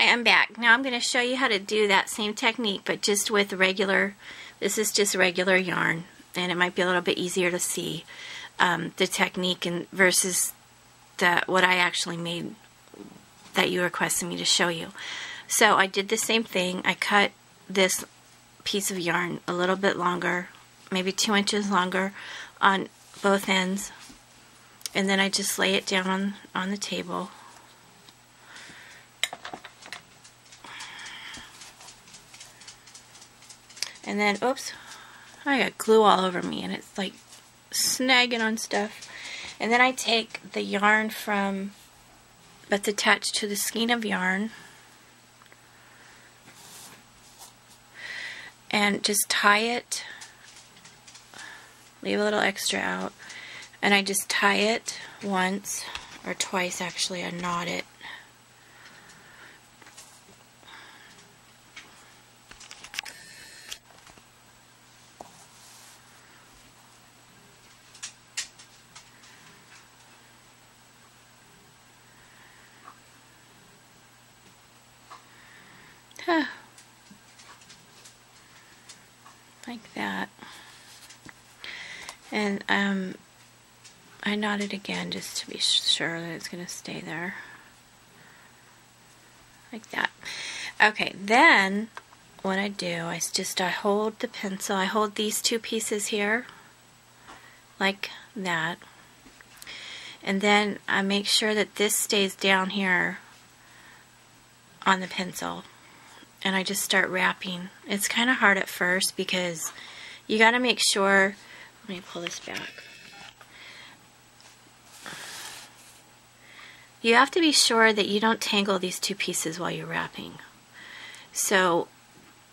Hi, I'm back. Now I'm going to show you how to do that same technique, but just with regular, this is just regular yarn, and it might be a little bit easier to see the technique versus what I actually made that you requested me to show you. So I did the same thing. I cut this piece of yarn a little bit longer, maybe 2 inches longer on both ends, and then I just lay it down on the table. And then, oops, I got glue all over me and it's like snagging on stuff. And then I take the yarn that's attached to the skein of yarn and just tie it, leave a little extra out, and I just tie it once, or twice actually, I knot it. Like that. And I knot it again just to be sure that it's going to stay there. Like that. Okay, then what I do is I hold the pencil, I hold these two pieces here, like that. And then I make sure that this stays down here on the pencil. And I just start wrapping. It's kind of hard at first because you got to make sure, let me pull this back. You have to be sure that you don't tangle these two pieces while you're wrapping. So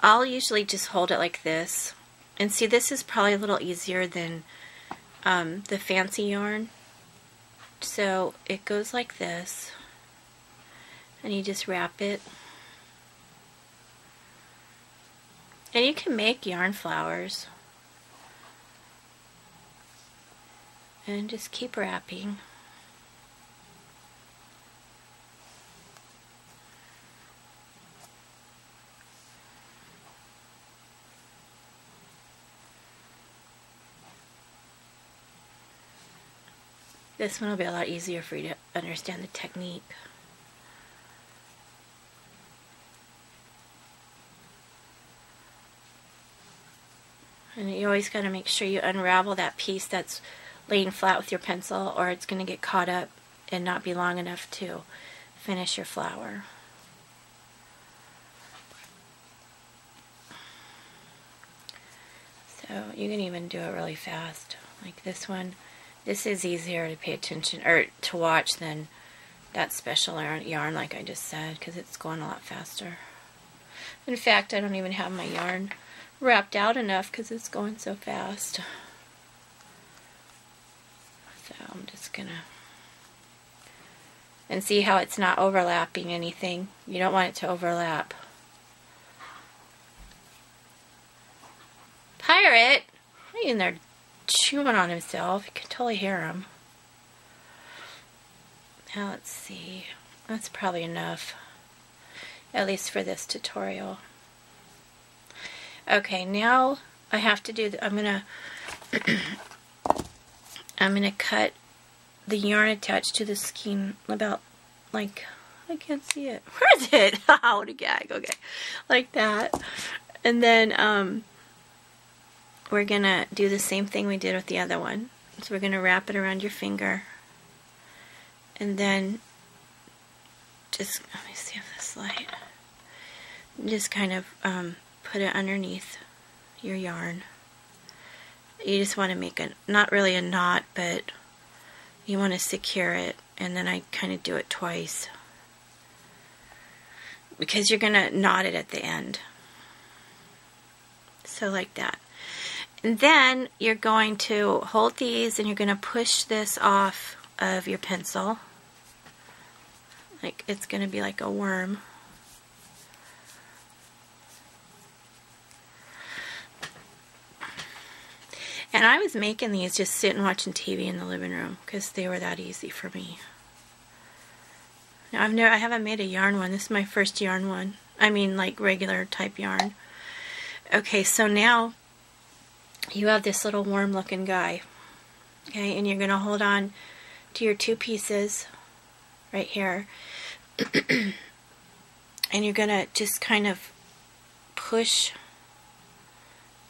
I'll usually just hold it like this. And see, this is probably a little easier than the fancy yarn. So it goes like this. And you just wrap it. And you can make yarn flowers. And just keep wrapping. This one will be a lot easier for you to understand the technique. And you always got to make sure you unravel that piece that's laying flat with your pencil, or it's going to get caught up and not be long enough to finish your flower. So you can even do it really fast. Like this one. This is easier to pay attention or to watch than that special yarn like I just said, because it's going a lot faster. In fact, I don't even have my yarn wrapped out enough because it's going so fast. So I'm just gonna, and see how it's not overlapping anything. You don't want it to overlap. Pirate, he's in there chewing on himself. You can totally hear him. Now let's see. That's probably enough, at least for this tutorial. Okay, now I have to do I'm gonna cut the yarn attached to the skein about like, I can't see it. Where is it? Oh, what a gag. Okay, like that. And then we're gonna do the same thing we did with the other one. So we're gonna wrap it around your finger, and then just, let me see if this light, just kind of put it underneath your yarn. You just want to make not really a knot, but you want to secure it, and then I kind of do it twice because you're going to knot it at the end. So like that. And then you're going to hold these and you're going to push this off of your pencil. Like it's going to be like a worm. And I was making these just sitting watching TV in the living room because they were that easy for me. Now, I haven't made a yarn one. This is my first yarn one. I mean, like regular type yarn. Okay, so now you have this little worm looking guy. Okay, and you're going to hold on to your 2 pieces right here. And you're going to just kind of push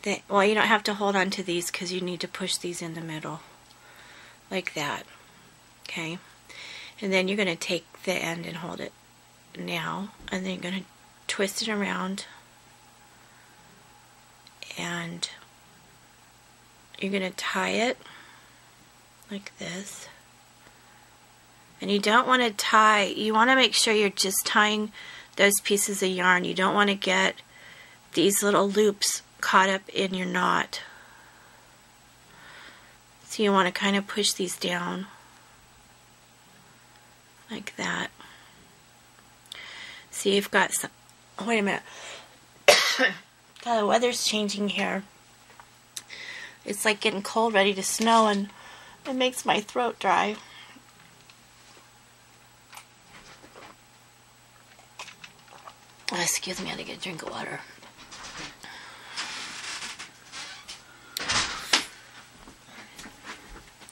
the, well, you don't have to hold on to these because you need to push these in the middle. Like that. Okay. And then you're going to take the end and hold it now. And then you're going to twist it around. And you're going to tie it like this. And you don't want to tie, you want to make sure you're just tying those pieces of yarn. You don't want to get these little loops caught up in your knot. So you want to kind of push these down like that. See, you've got some, oh, wait a minute. God, the weather's changing here. It's like getting cold, ready to snow, and it makes my throat dry. Oh, excuse me, I had to get a drink of water.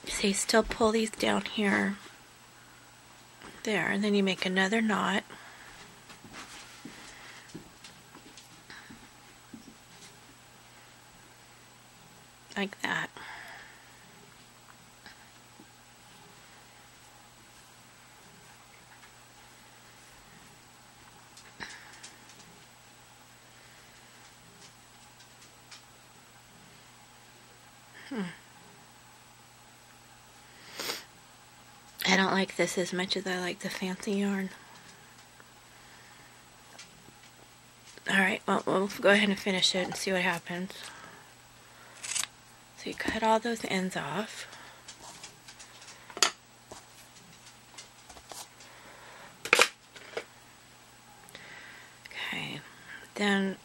So you still pull these down here. There, and then you make another knot. Like that. I don't like this as much as I like the fancy yarn. Alright, well, we'll go ahead and finish it and see what happens. So you cut all those ends off. Okay, then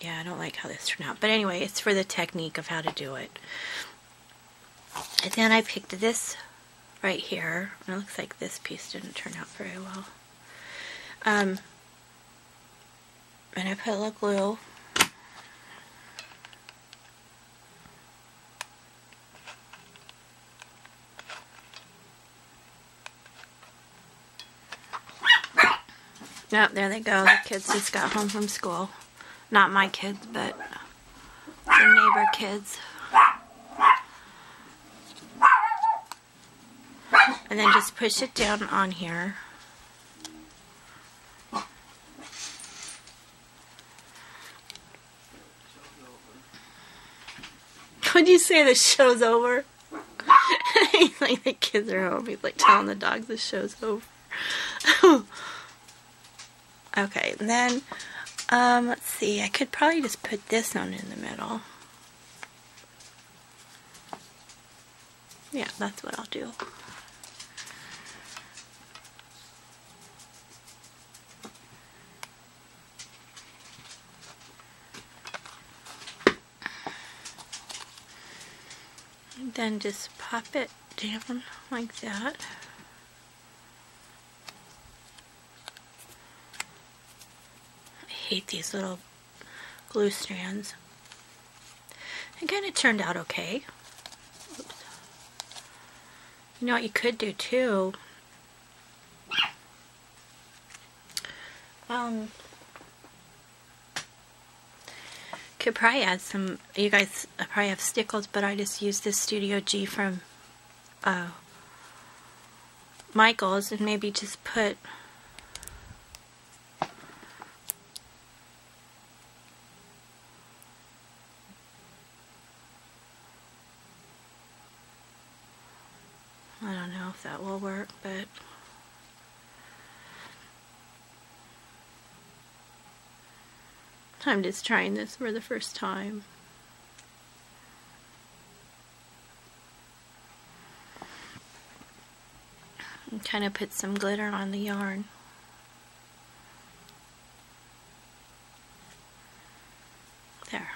yeah, I don't like how this turned out. But anyway, it's for the technique of how to do it. And then I picked this right here. And it looks like this piece didn't turn out very well. And I put a little glue. Yep, there they go. The kids just got home from school. Not my kids, but the neighbor kids. And then just push it down on here. What'd you say, the show's over? He's like, the kids are home. He's like telling the dogs the show's over. Okay, and then let's see, I could probably just put this on in the middle. Yeah, that's what I'll do. And then just pop it down like that. I hate these little glue strands. It kind of turned out okay. Oops. You know what you could do too? Could probably add some, you guys probably have stickles, but I just used this Studio G from Michaels, and maybe just put I don't know if that will work, but I'm just trying this for the first time. And kind of put some glitter on the yarn. There.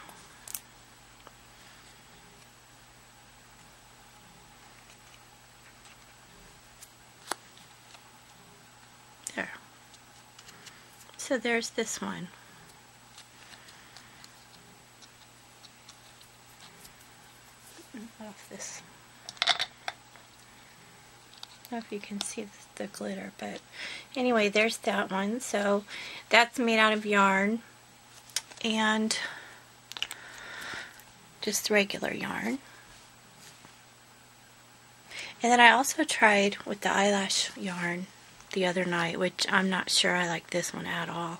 so there's this one. Off this. I don't know if you can see the glitter, but anyway, there's that one. So that's made out of yarn and just regular yarn. And then I also tried with the eyelash yarn the other night, which I'm not sure I like this one at all.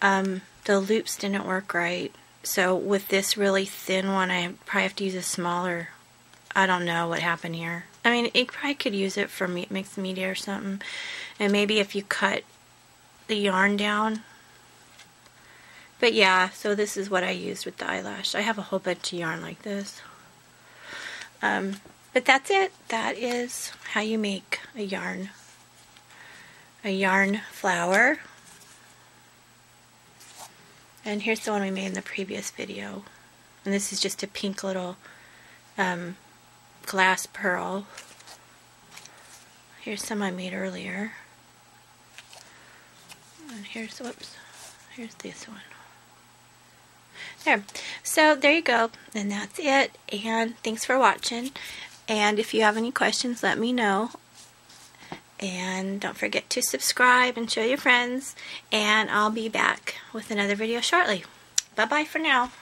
The loops didn't work right. So with this really thin one, I probably have to use a smaller, I don't know what happened here. I mean, you probably could use it for mixed media or something. And maybe if you cut the yarn down. But yeah, so this is what I used with the eyelash. I have a whole bunch of yarn like this. But that's it. That is how you make a yarn flower. And here's the one we made in the previous video. And this is just a pink little glass pearl. Here's some I made earlier. And here's, whoops, here's this one. There. So there you go. And that's it. And thanks for watching. And if you have any questions, let me know. And don't forget to subscribe and show your friends. And I'll be back with another video shortly. Bye-bye for now.